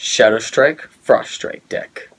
ShadowStrike, FrostStrike deck.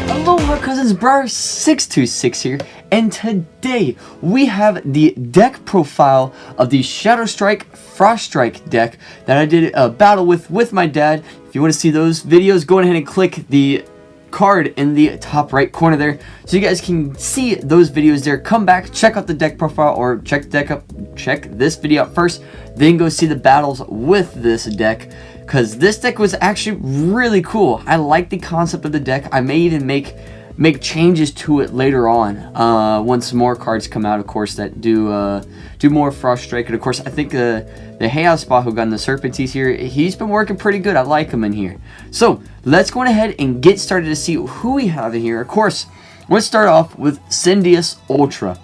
Aloha cousins, Brar626 here, and today we have the deck profile of the ShadowStrike FrostStrike deck that I did a battle with my dad. If you want to see those videos, go ahead and click the card in the top right corner there so you guys can see those videos there. Come back, check out the deck profile, or check this video out first, then go see the battles with this deck, because this deck was actually really cool. I like the concept of the deck. I may even make changes to it later on once more cards come out, of course, that do more FrostStrike. And of course, I think the Haos Bakugan, the Serpenteze here, he's been working pretty good. I like him in here. So let's go ahead and get started to see who we have in here. Of course, let's start off with Cyndeous Ultra.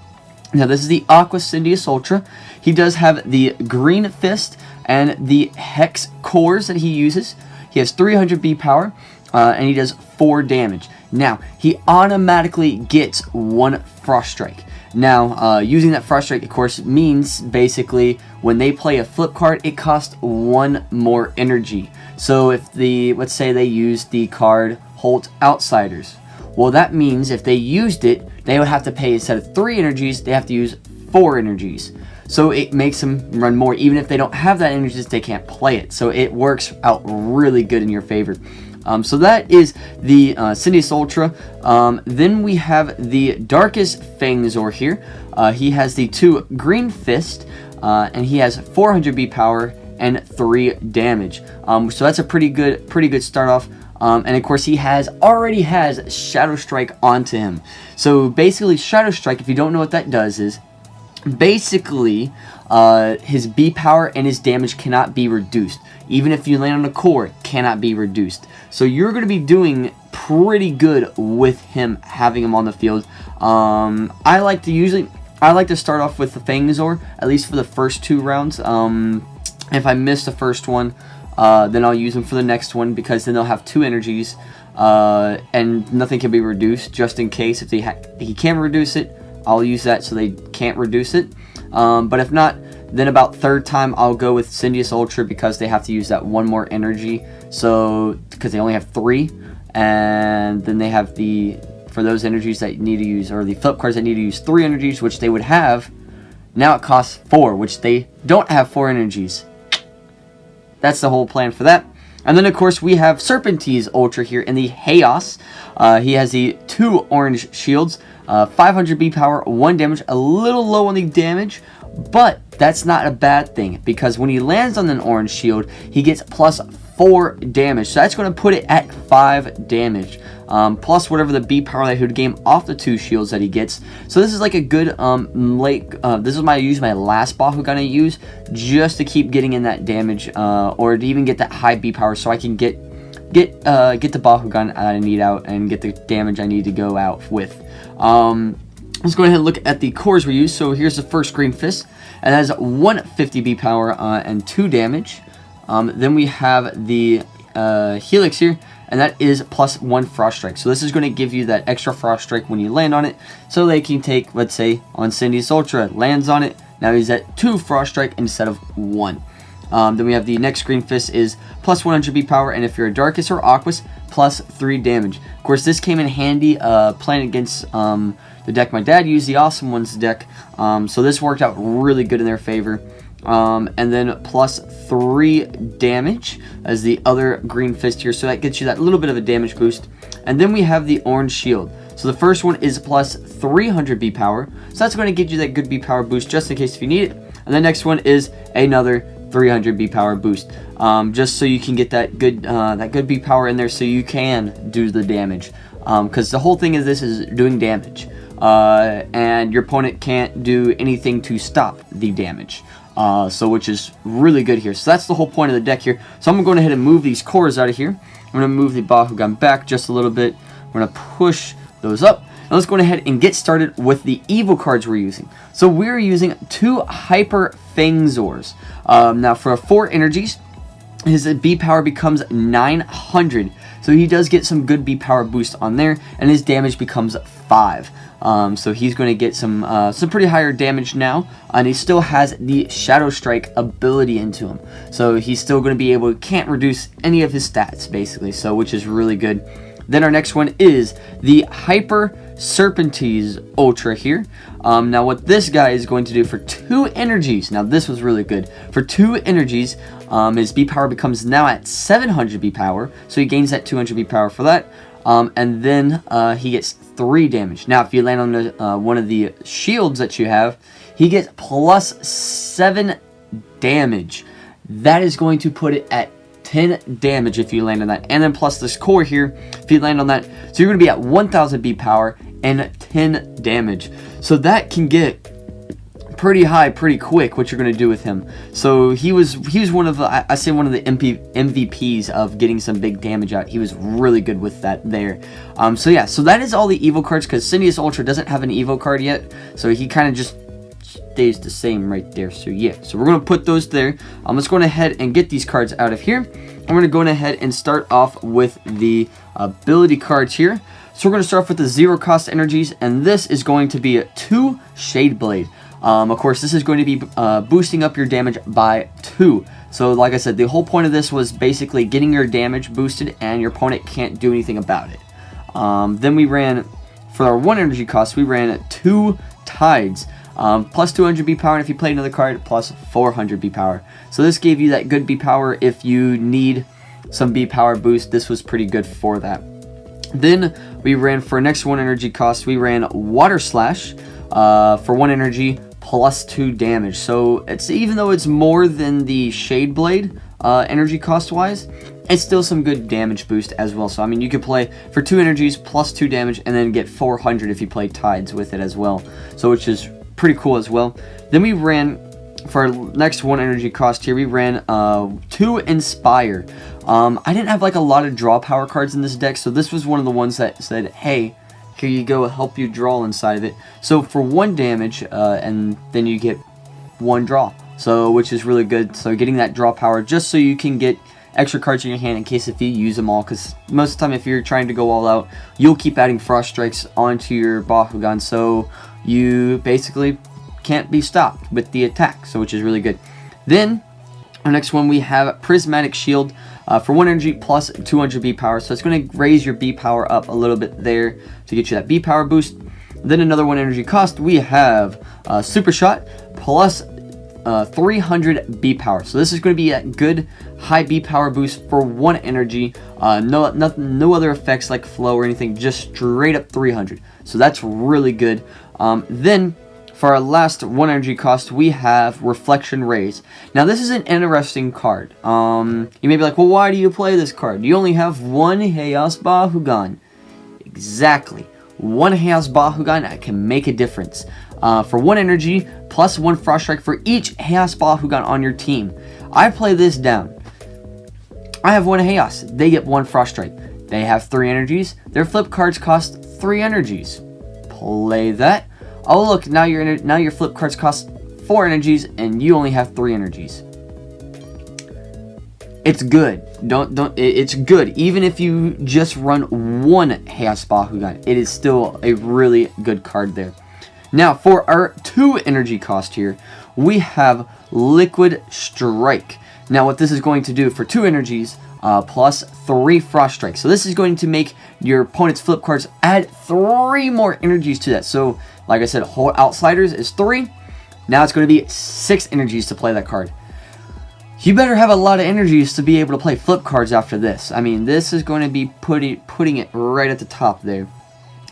Now this is the Aquos Cyndeous Ultra. He does have the green fist and the hex cores that he uses. He has 300 B power and he does 4 damage. Now he automatically gets 1 FrostStrike. Now using that FrostStrike, of course, means basically when they play a flip card, it costs 1 more energy. So if let's say they use the card Halt Outsiders, well, that means if they used it, they would have to pay, instead of 3 energies, they have to use 4 energies. So it makes them run more. Even if they don't have that energies, they can't play it. So it works out really good in your favor. So that is the Cyndeous Ultra. Then we have the Darkus Fangzor here. He has the 2 green fist, and he has 400 B power and 3 damage. So that's a pretty good start off. And of course, he already has ShadowStrike onto him. So basically, ShadowStrike, if you don't know what that does, is basically his B power and his damage cannot be reduced. Even if you land on a core, it cannot be reduced. So you're going to be doing pretty good with him, having him on the field. I like to start off with the Fangzor, at least for the first 2 rounds. If I miss the first one, then I'll use them for the next one, because then they'll have 2 energies, and nothing can be reduced, just in case. If he can reduce it, I'll use that so they can't reduce it. But if not, then about 3rd time I'll go with Cyndeous Ultra, because they have to use that 1 more energy. So because they only have 3, and then they have for those energies that need to use, or the flip cards that need to use 3 energies, which they would have, now it costs 4, which they don't have 4 energies. That's the whole plan for that. And then, of course, we have Serpenteze Ultra here in the Haos. He has the 2 orange shields, 500 B power, 1 damage, a little low on the damage, but that's not a bad thing, because when he lands on an orange shield, he gets plus 4 damage. So that's going to put it at 5 damage. Plus whatever the B power that he would gain off the 2 shields that he gets. So this is like a good this is my last Bakugan I use, just to keep getting in that damage, or to even get that high B power, so I can get the Bakugan I need out and get the damage I need to go out with. Let's go ahead and look at the cores we use. So here's the first green fist, and that has 150 B power and 2 damage. Then we have the Helix here, and that is plus 1 FrostStrike. So this is going to give you that extra FrostStrike when you land on it. So they can take, let's say, on Cyndeous Ultra, lands on it. Now he's at 2 FrostStrike instead of 1. Then we have the next green fist is plus 100 B power, and if you're a Darkus or Aquos, plus 3 damage. Of course, this came in handy playing against the deck my dad used, the Awesome Ones deck. So this worked out really good in their favor. And then plus 3 damage as the other green fist here, so that gets you that little bit of a damage boost. And then we have the orange shield. So the first one is plus 300 B power, so that's going to give you that good B power boost just in case if you need it. And the next one is another 300 B power boost, just so you can get that good B power in there, so you can do the damage. Because the whole thing is this is doing damage, and your opponent can't do anything to stop the damage. So which is really good here. So that's the whole point of the deck here. So I'm going to go ahead and move these cores out of here. I'm going to move the Bakugan back just a little bit. We're going to push those up. Now let's go ahead and get started with the Evo cards we're using. So we're using 2 Hyper Fangzors. Now for 4 energies, his B power becomes 900. So he does get some good B power boost on there, and his damage becomes 5. So he's going to get some pretty higher damage now, and he still has the ShadowStrike ability into him. So he's still going to be able to, can't reduce any of his stats basically, so which is really good. Then our next one is the Hyper Serpenteze Ultra here. Now what this guy is going to do for 2 energies, now this was really good. For 2 energies, his B power becomes now at 700 B power, so he gains that 200 B power for that. And then he gets 3 damage. Now if you land on the, one of the shields that you have, he gets plus 7 damage. That is going to put it at 10 damage if you land on that, and then plus this core here if you land on that, so you're going to be at 1000 B power and 10 damage. So that can get pretty high pretty quick, what you're going to do with him. So he was one of the, I say one of the MVPs of getting some big damage out. He was really good with that there. So yeah, so that is all the Evo cards, because Cyndeous Ultra doesn't have an Evo card yet, so he kind of just stays the same right there. So yeah, so we're going to put those there. Let's go ahead and get these cards out of here. I'm going to go ahead and start off with the ability cards here. So we're going to start off with the 0 cost energies, and this is going to be 2 Shade Blade. Of course, this is going to be boosting up your damage by 2. So like I said, the whole point of this was basically getting your damage boosted and your opponent can't do anything about it. Then we ran, for our 1 energy cost, we ran 2 Tides. Plus 200 B power, and if you play another card, plus 400 B power. So this gave you that good B power if you need some B power boost. This was pretty good for that. Then we ran, for next 1 energy cost, we ran Water Slash for 1 energy plus 2 damage. So it's, even though it's more than the Shade Blade energy cost wise, it's still some good damage boost as well. So I mean, you could play for 2 energies plus 2 damage and then get 400 if you play Tides with it as well. So which is pretty cool as well. Then we ran, for our next 1 energy cost here, we ran 2 Inspire. I didn't have like a lot of draw power cards in this deck, so this was one of the ones that said, hey, here you go, help you draw inside of it. So for 1 damage, and then you get 1 draw, so which is really good. So getting that draw power just so you can get extra cards in your hand in case if you use them all, because most of the time if you're trying to go all out, you'll keep adding FrostStrikes onto your Bakugan, so you basically can't be stopped with the attack, so which is really good. Then our next one, we have Prismatic Shield for 1 energy plus 200 B power, so it's going to raise your B power up a little bit there to get you that B power boost. Then another 1 energy cost, we have Super Shot plus 300 B power. So this is going to be a good high B power boost for 1 energy. No other effects like flow or anything, just straight up 300. So that's really good. Then for our last 1 energy cost, we have Reflection Rays. Now this is an interesting card. You may be like, well, why do you play this card? You only have 1 Haos Bakugan. Exactly. 1 Haos Bakugan that can make a difference. For 1 energy, plus 1 FrostStrike for each Haos Bakugan on your team. I play this down. I have 1 Haos. They get 1 FrostStrike. They have 3 energies. Their flip cards cost 3 energies. Play that. Oh look, now your flip cards cost 4 energies and you only have 3 energies. It's good. It's good. Even if you just run 1 Haos Bakugan, it is still a really good card there. Now for our 2 energy cost here, we have Liquid Strike. Now what this is going to do for 2 energies, plus 3 FrostStrike. So this is going to make your opponent's flip cards add 3 more energies to that. So like I said, Halt Outsiders is 3. Now it's going to be 6 energies to play that card. You better have a lot of energies to be able to play flip cards after this. I mean, this is going to be putting it right at the top there.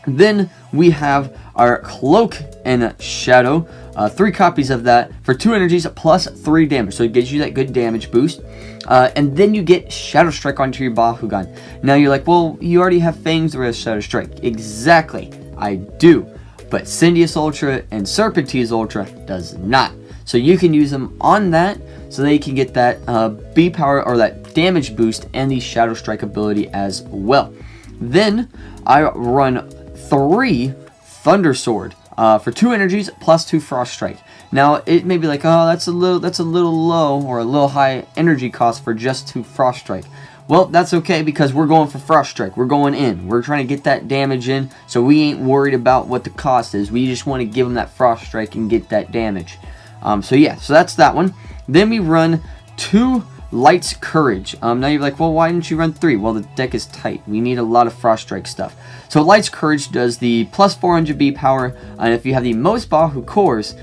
Then we have our Cloak and Shadow. 3 copies of that for 2 energies plus 3 damage. So it gives you that good damage boost. And then you get ShadowStrike onto your Bakugan. Now you're like, well, you already have Fangzor as ShadowStrike. Exactly, I do. But Cyndeous Ultra and Serpenteze Ultra does not. So you can use them on that so they can get that B power or that damage boost and the ShadowStrike ability as well. Then I run 3 Thunder Sword for 2 energies plus 2 FrostStrike. Now it may be like, oh, that's a little low or a little high energy cost for just 2 FrostStrike. Well, that's okay because we're going for FrostStrike. We're going in. We're trying to get that damage in, so we ain't worried about what the cost is. We just want to give them that FrostStrike and get that damage. So yeah, so that's that one. Then we run 2 Light's Courage. Now you're like, well, why didn't you run 3? Well, the deck is tight. We need a lot of FrostStrike stuff. So Light's Courage does the plus 400 B power, and if you have the most Bahu cores,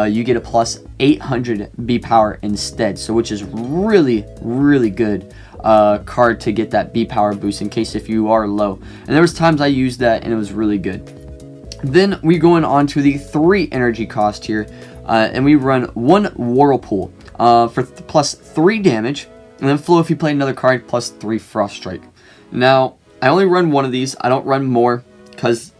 you get a plus 800 B power instead. So which is really, really good card to get that B power boost in case if you are low. And there was times I used that and it was really good. Then we going on to the 3 energy cost here, and we run 1 Whirlpool for plus 3 damage, and then flow if you play another card plus 3 FrostStrike. Now I only run 1 of these. I don't run more because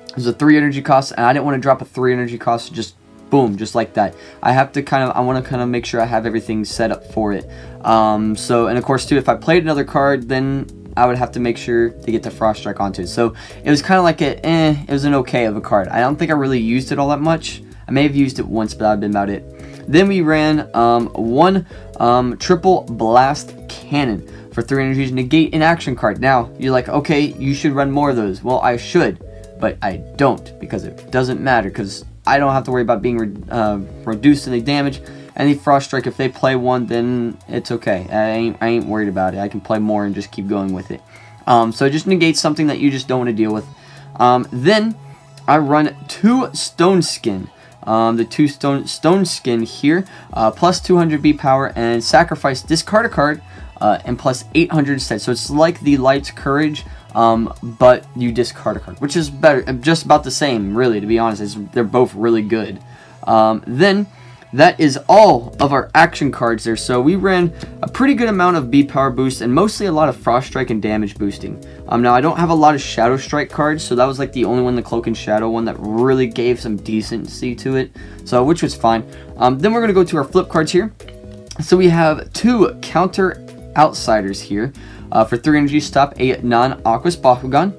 there's a 3 energy cost, and I didn't want to drop a 3 energy cost just boom, just like that. I have to I want to kind of make sure I have everything set up for it. So, and of course too, if I played another card, then I would have to make sure to get the FrostStrike onto it. So it was kind of like it was an okay of a card. I don't think I really used it all that much. I may have used it once, but that would have been about it. Then we ran 1 triple blast cannon for 3 energies, negate an action card. Now you're like, okay, you should run more of those. Well, I should, but I don't because it doesn't matter because I don't have to worry about being reduced in the damage. And the FrostStrike, if they play 1, then it's okay. I ain't worried about it. I can play more and just keep going with it. So just negate something that you just don't want to deal with. Then I run 2 Stoneskin. The 2 Stoneskin here, plus 200 B power, and sacrifice, discard a card, and plus 800 instead. So it's like the Light's Courage, but you discard a card, which is better, just about the same, really, to be honest. They're both really good. Then that is all of our action cards there. So we ran a pretty good amount of B power boost and mostly a lot of FrostStrike and damage boosting. Now I don't have a lot of ShadowStrike cards, so that was like the only one, the Cloak and Shadow one, that really gave some decency to it, so which was fine. Then we're gonna go to our flip cards here. So we have 2 Counter Outsiders here for 3 energy, stop a non-Aquos Bakugan.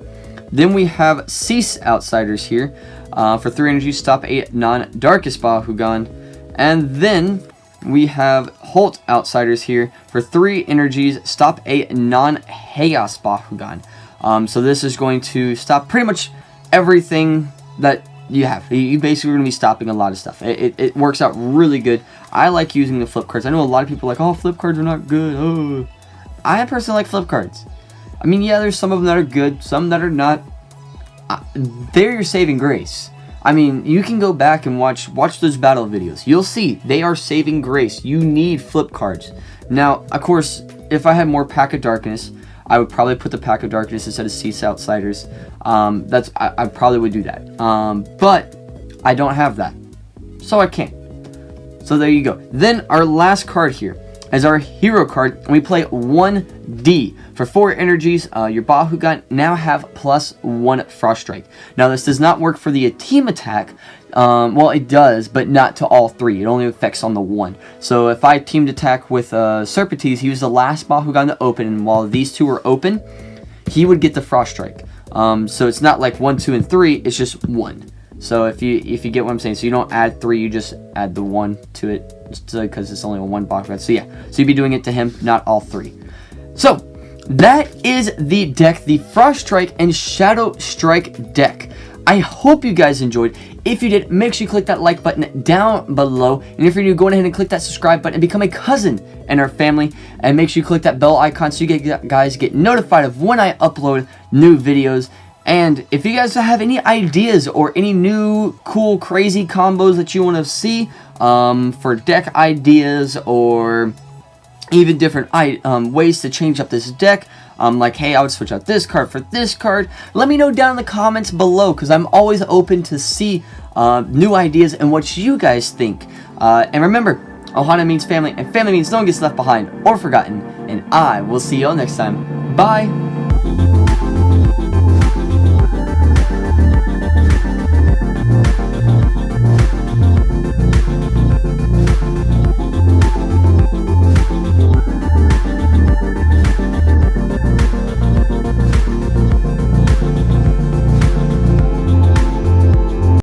Then we have Cease Outsiders here for 3 energy, stop a non-Darkus Bakugan. And then we have Halt Outsiders here for 3 energies, stop a non-Haos Bakugan. So this is going to stop pretty much everything that you have. You basically are going to be stopping a lot of stuff. It works out really good. I like using the flip cards. I know a lot of people are like, oh, flip cards are not good. Oh, I personally like flip cards. I mean, yeah, there's some of them that are good, some that are not. They're your saving grace. I mean, you can go back and watch those battle videos. You'll see they are saving grace. You need flip cards. Now, of course, if I had more Pack of Darkness, I would probably put the Pack of Darkness instead of Cease Outsiders. I probably would do that. But I don't have that, so I can't. So there you go. Then our last card here is our hero card, and we play 1D for 4 energies. Your Bakugan now have plus 1 FrostStrike. Now this does not work for the team attack. Well, it does, but not to all 3. It only affects on the 1. So if I teamed attack with Serpenteze, he was the last Bakugan to open, and while these 2 were open, he would get the FrostStrike. So it's not like 1, 2, and 3. It's just 1. So if you get what I'm saying, so you don't add 3, you just add the 1 to it, because it's only a 1 Bakugan. So yeah, so you'd be doing it to him, not all 3. So that is the deck, the FrostStrike and ShadowStrike deck. I hope you guys enjoyed. If you did, make sure you click that like button down below. And if you're new, go ahead and click that subscribe button and become a cousin in our family. And make sure you click that bell icon so you guys get notified of when I upload new videos. And if you guys have any ideas or any new cool crazy combos that you want to see for deck ideas, or even different ways to change up this deck, like, hey, I would switch out this card for this card, let me know down in the comments below, because I'm always open to see new ideas and what you guys think. And remember, Ohana means family, and family means no one gets left behind or forgotten. And I will see you all next time. Bye!